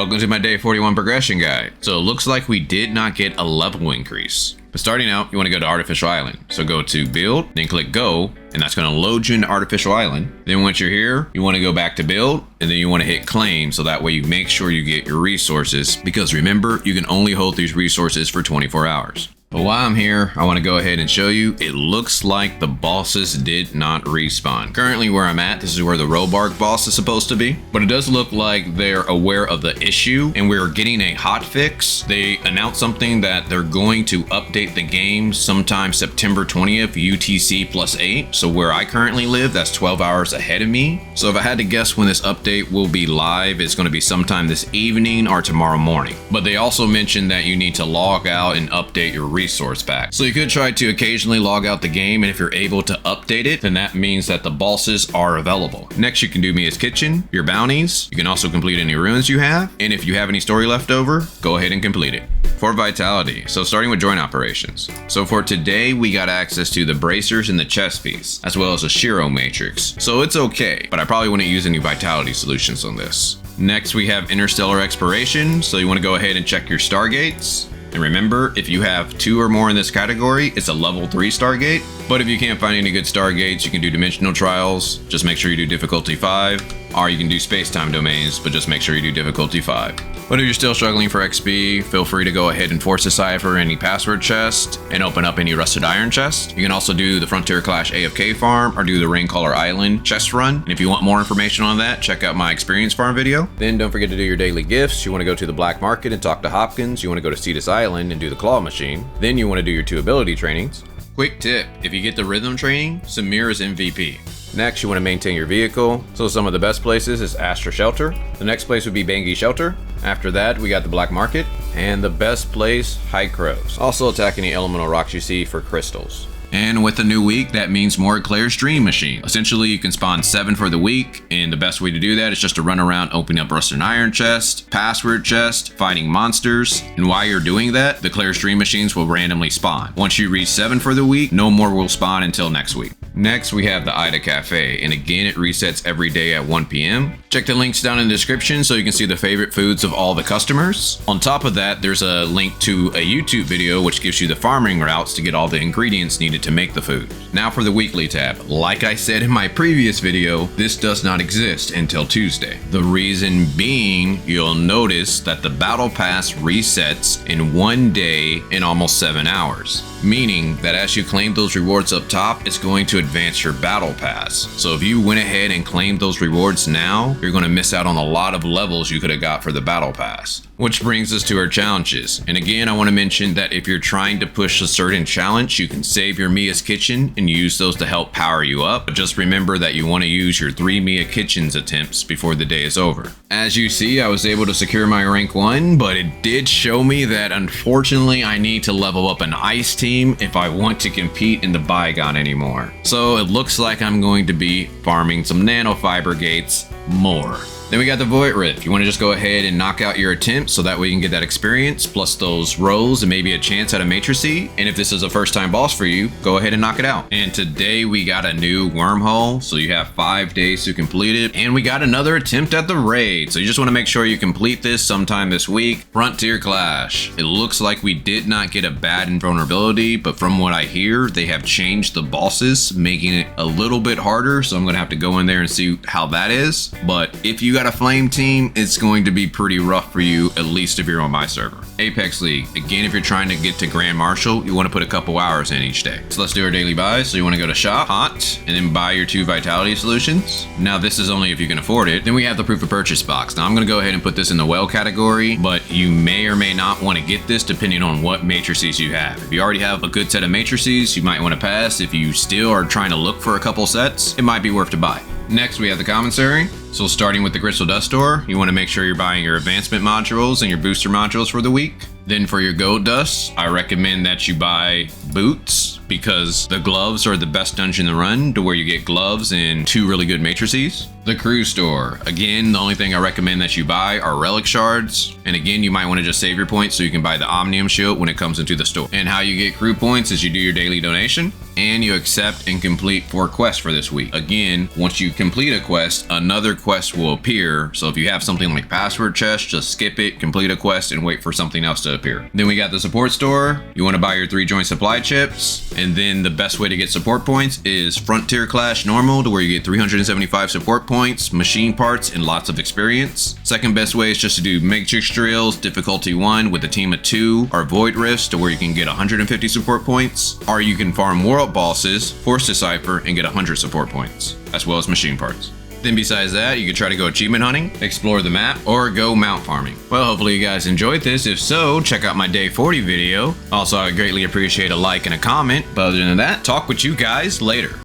Welcome to my day 41 progression guide. So it looks like we did not get a level increase. But starting out, you want to go to Artificial Island. So go to Build, then click Go, and that's going to load you into Artificial Island. Then once you're here, you want to go back to Build, and then you want to hit Claim, so that way you make sure you get your resources. Because remember, you can only hold these resources for 24 hours. But while I'm here, I want to go ahead and show you, it looks like the bosses did not respawn. Currently where I'm at, this is where the Robark boss is supposed to be. But it does look like they're aware of the issue and we're getting a hot fix. They announced something that they're going to update the game sometime September 20th, UTC +8. So where I currently live, that's 12 hours ahead of me. So if I had to guess when this update will be live, it's going to be sometime this evening or tomorrow morning. But they also mentioned that you need to log out and update your resource pack. So you could try to occasionally log out the game, and if you're able to update it, then that means that the bosses are available. Next, you can do Mia's Kitchen, your bounties. You can also complete any ruins you have, and if you have any story left over, go ahead and complete it. For vitality, so starting with joint operations. So for today, we got access to the bracers and the chest piece, as well as a Shiro matrix. So it's okay, but I probably wouldn't use any vitality solutions on this. Next, we have interstellar exploration. So you want to go ahead and check your stargates. And remember, if you have 2 or more in this category, it's a level 3 Stargate. But if you can't find any good Stargates, you can do Dimensional Trials. Just make sure you do difficulty 5. Or you can do Space-Time Domains, but just make sure you do difficulty 5. But if you're still struggling for XP, feel free to go ahead and force decipher any password chest and open up any rusted iron chest. You can also do the Frontier Clash AFK farm or do the Raincaller Island chest run. And if you want more information on that, check out my experience farm video. Then don't forget to do your daily gifts. You want to go to the Black Market and talk to Hopkins. You want to go to Cetus Island and do the Claw Machine. Then you want to do your 2 ability trainings. Quick tip, if you get the rhythm training, Samir is MVP. Next, you want to maintain your vehicle. So some of the best places is Astra Shelter. The next place would be Bangi Shelter. After that, we got the Black Market. And the best place, High Crows. Also attack any elemental rocks you see for crystals. And with the new week, that means more Clare's Dream Machine. Essentially, you can spawn 7 for the week, and the best way to do that is just to run around opening up rusted iron chest, password chest, fighting monsters. And while you're doing that, the Clare's Dream Machines will randomly spawn. Once you reach 7 for the week, no more will spawn until next week. Next, we have the Aida Cafe, and again, it resets every day at 1 p.m. Check the links down in the description so you can see the favorite foods of all the customers. On top of that, there's a link to a YouTube video which gives you the farming routes to get all the ingredients needed to make the food. Now for the weekly tab. Like I said in my previous video, this does not exist until Tuesday. The reason being, you'll notice that the battle pass resets in 1 day in almost 7 hours. Meaning that as you claim those rewards up top, it's going to advance your battle pass. So if you went ahead and claimed those rewards now, you're going to miss out on a lot of levels you could have got for the battle pass. Which brings us to our challenges. And again, I want to mention that if you're trying to push a certain challenge, you can save your Mia's Kitchen and use those to help power you up. But just remember that you want to use your 3 Mia Kitchens attempts before the day is over. As you see, I was able to secure my rank 1, but it did show me that unfortunately I need to level up an ice team if I want to compete in the Bygone anymore. So it looks like I'm going to be farming some nanofiber gates more. Then we got the Void Rift. You want to just go ahead and knock out your attempts so that way you can get that experience, plus those rolls and maybe a chance at a matrice. And if this is a first time boss for you, go ahead and knock it out. And today we got a new wormhole, so you have 5 days to complete it. And we got another attempt at the raid, so you just want to make sure you complete this sometime this week. Frontier Clash. It looks like we did not get a bad invulnerability, but from what I hear, they have changed the bosses, making it a little bit harder. So I'm going to have to go in there and see how that is. But if you got a flame team, it's going to be pretty rough for you, at least if you're on my server. Apex League. Again, if you're trying to get to Grand Marshal, you want to put a couple hours in each day. So let's do our daily buys. So you want to go to shop, hot, and then buy your 2 vitality solutions. Now this is only if you can afford it. Then we have the proof of purchase box. Now I'm going to go ahead and put this in the well category, but you may or may not want to get this depending on what matrices you have. If you already have a good set of matrices, you might want to pass. If you still are trying to look for a couple sets, it might be worth to buy. Next, we have the Commissary. So starting with the Crystal Dust Store, you want to make sure you're buying your advancement modules and your booster modules for the week. Then for your gold dust, I recommend that you buy boots, because the gloves are the best dungeon to run, to where you get gloves and 2 really good matrices. The crew store. Again, the only thing I recommend that you buy are relic shards. And again, you might want to just save your points so you can buy the Omnium shield when it comes into the store. And how you get crew points is you do your daily donation and you accept and complete 4 quests for this week. Again, once you complete a quest, another quest will appear. So if you have something like password chest, just skip it, complete a quest, and wait for something else to appear. Then we got the support store. You want to buy your 3 joint supply chips. And then the best way to get support points is Frontier Clash Normal, to where you get 375 support points, machine parts, and lots of experience. Second best way is just to do Matrix Drills, difficulty 1 with a team of 2, or Void Rifts, to where you can get 150 support points. Or you can farm world bosses, Force Decipher, and get 100 support points, as well as machine parts. Then besides that, you can try to go achievement hunting, explore the map, or go mount farming. Well, hopefully you guys enjoyed this. If so, check out my day 40 video. Also, I would greatly appreciate a like and a comment. But other than that, talk with you guys later.